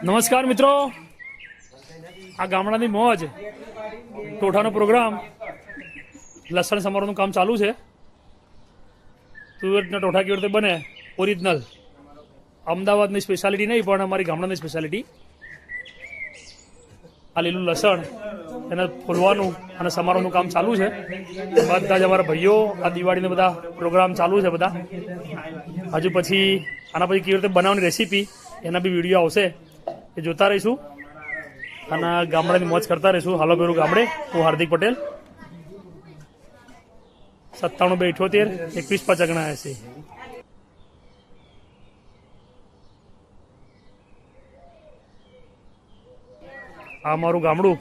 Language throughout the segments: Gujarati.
નમસ્કાર મિત્રો, આ ગામડાની મોજ ટોઠાનો પ્રોગ્રામ લસણ સમારોહનું કામ ચાલુ છે. તુવેરના ટોઠા કેવી રીતે બને ઓરિજિનલ, અમદાવાદની સ્પેશિયાલિટી નહીં પણ અમારી ગામડાની સ્પેશિયાલિટી. આ લીલું લસણ એને ફોલવાનું અને સમારોહનું કામ ચાલુ છે. બધા જ અમારા ભાઈઓ આ દિવાળીને બધા પ્રોગ્રામ ચાલુ છે બધા. હજુ પછી આના પછી કેવી રીતે બનાવવાની રેસીપી એના બી વિડીયો આવશે, એ જોતા રહીશું અને ગામડાની મોજ કરતા રહીશું. હાલો બેરું ગામડે, હું હાર્દિક પટેલ. 97 2 78 21 5 79. આ મારું ગામડું,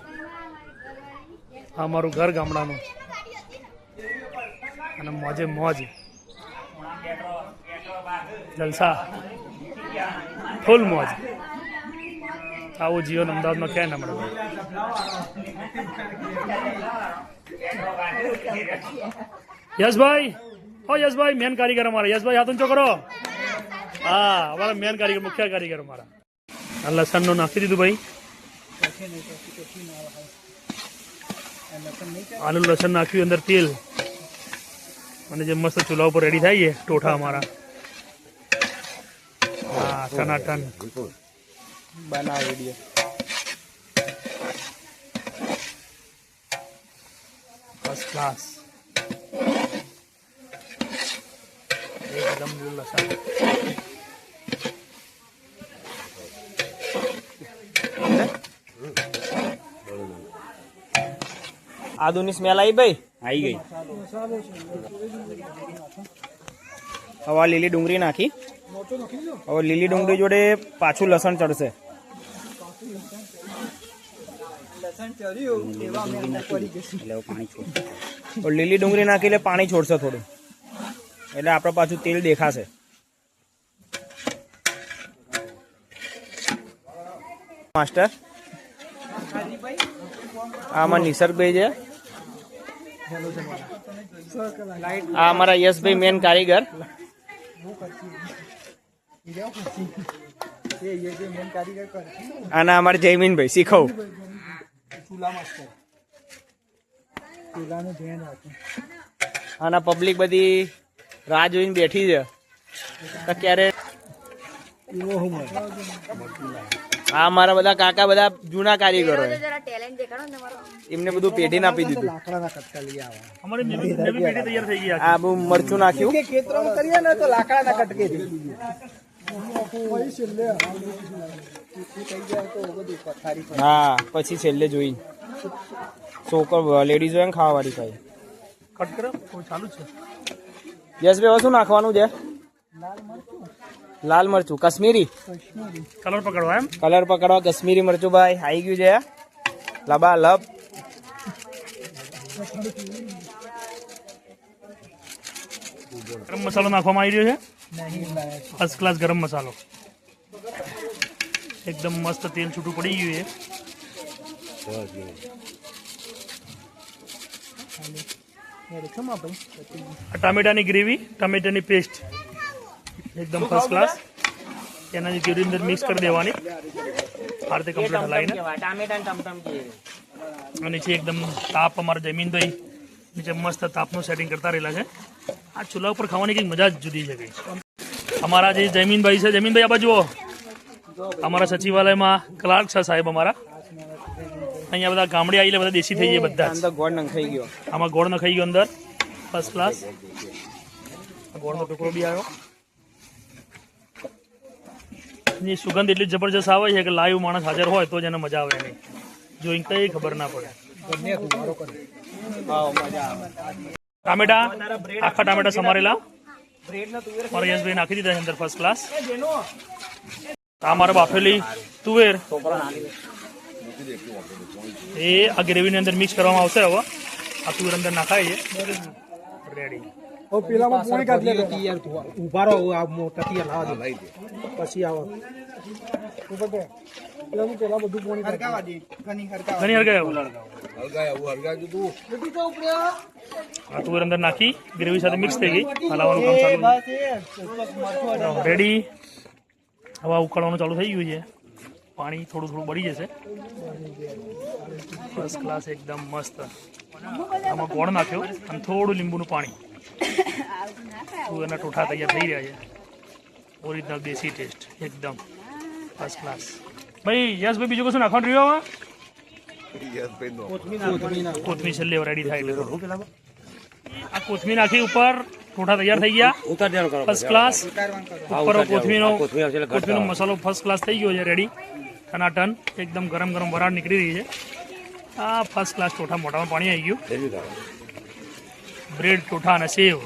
આ મારું ઘર ગામડાનું, અને મોજે મોજ, જલસા, ફૂલ મોજ. આવું જીવન અમદાવાદમાં ક્યાંય ના મળે. યશભાઈ, ઓ યશભાઈ, મેન કારીગર અમારા યશભાઈ, હાથ ઊંચો કરો. હા, અમારા મેન કારીગર, મુખ્ય કારીગર અમારા. આ લસણનું નાખી દીધું ભાઈ, આલુ લસણ નાખ્યું, અંદર તેલ, અને જે મસ્ત ચૂલા ઉપર રેડી થાય છે ટોઠા અમારા. હા, ટનાટન બનાવ વિડિયો. ફર્સ્ટ ક્લાસ, એકદમ લીલું લસણ. આદુની સ્મેલ આવી ભાઈ? આવી ગઈ. હવે લીલી ડુંગળી નાખી. હવે લીલી ડુંગળી જોડે પાછું લસણ ચડશે. લીલી ડુંગળી નાખી એટલે પાણી છોડશે થોડું, એટલે આપણે પાછું તેલ દેખાશે. માસ્ટર આમાં નિસર્ગભાઈ છે, આ અમારા યશભાઈ મેન કારીગર, આના અમારા જયમીનભાઈ શીખવ. આના પબ્લિક બધી રાહ જોઈને બેઠી છે ક્યારે. આ અમારા બધા કાકા બધા જૂના કારીગરો, એમને બધું પેઢી આપી દીધું. આ બહુ મરચું નાખ્યું. હા, પછી છેલ્લે જોઈ છોકરો લેડીઝો એમ ખાવા વાળી ખાઈ. યસ ભાઈ, શું નાખવાનું છે? લાલ મરચું કાશ્મીરી કલર પકડવા, એમ કલર પકડવા કાશ્મીરી મરચું ભાઈ આવી ગયું છે. લબા લબ. ગરમ મસાલો નાખવામાં આવી રહ્યો છે, ફર્સ્ટ ક્લાસ ગરમ મસાલો. એકદમ મસ્ત તેલ છૂટું પડી ગયું છે. ટામેટાની ગ્રેવી, ટામેટાની પેસ્ટ એકદમ ફર્સ્ટ ક્લાસ. એના ગ્રેવી અંદર મિક્સ કરી દેવાની આ રીતે કમ્પ્લીટ હલાવીને. અને નીચે એકદમ તાપ, અમારા જમીનભાઈ નીચે મસ્ત તાપનું સેટિંગ કરતા રહેલા છે. આ ચૂલા ઉપર ખાવાની કંઈક મજા જ જુદી છે કંઈ. અમારા જે જમીનભાઈ છે, જમીનભાઈ આ બાજુ અમારા સચિવાલયમાં ક્લાર્ક છે સાહેબ અમારા. અહીંયા બધા ગામડે આવીને બધા દેશી થઈ ગયા બધા. અંદર ગોળ નખાઈ ગયો, આમાં ગોળ નખાઈ ગયો અંદર, ફર્સ્ટ ક્લાસ. ગોળનો ટુકડો બી આવ્યો. એની સુગંધ એટલી જબરજસ્ત આવે છે કે લાઈવ માણસ હાજર હોય તો જ એને મજા આવે. એની જોઈને કંઈ ખબર ના પડે. ટામેટા, આખા ટામેટા સમારેલા મારા યશભાઈ નાખી દીધા અંદર, ફર્સ્ટ ક્લાસ. આ મારા બાફેલી તુવેર એ આ ગ્રેવીની અંદર મિક્સ કરવામાં આવશે. હવે આ તુવેર અંદર નાખાય છે, રેડી. પેલામાં પાણી કાઢી લે યાર, ઉભા રહો. આ મોટા તિયાર લાવા દે પછી આવો ઉપર દે. પેલામાં પેલા બધું પાણી હરગાવા દે. ઘણી હરગાવા આ તુવેર અંદર નાખી ગ્રેવી સાથે મિક્સ થઈ ગઈ. હલાવવાનું કામ ચાલુ, રેડી. હવે ઉકાળવાનું ચાલુ થઈ ગયું છે. પાણી થોડું થોડું બળી જશે. ફર્સ્ટ ક્લાસ એકદમ મસ્ત. આમાં ગોળ નાખ્યો અને થોડું લીંબુનું પાણી. એના ટોઠા તૈયાર થઈ રહ્યા છે. ઓરિજિનલ દેશી ટેસ્ટ એકદમ ફર્સ્ટ ક્લાસ. ભાઈ યશભાઈ બીજું કશું નાખવાનું રહ્યું આમાં? કોથમીર છેલ્લે રેડી થાય એટલે આ કોથમીર નાખી ઉપર ટોઠા તૈયાર થઈ ગયા ફર્સ્ટ ક્લાસ. ઉપર કોથમીરનો મસાલો ફર્સ્ટ ક્લાસ થઈ ગયો છે રેડી. ટનાટન એકદમ ગરમ ગરમ વરાળ નીકળી રહી છે. આ ફર્સ્ટ ક્લાસ ટોઠા મોઢામાં પાણી આવી ગયું. બ્રેડ ટોઠા અને સેવ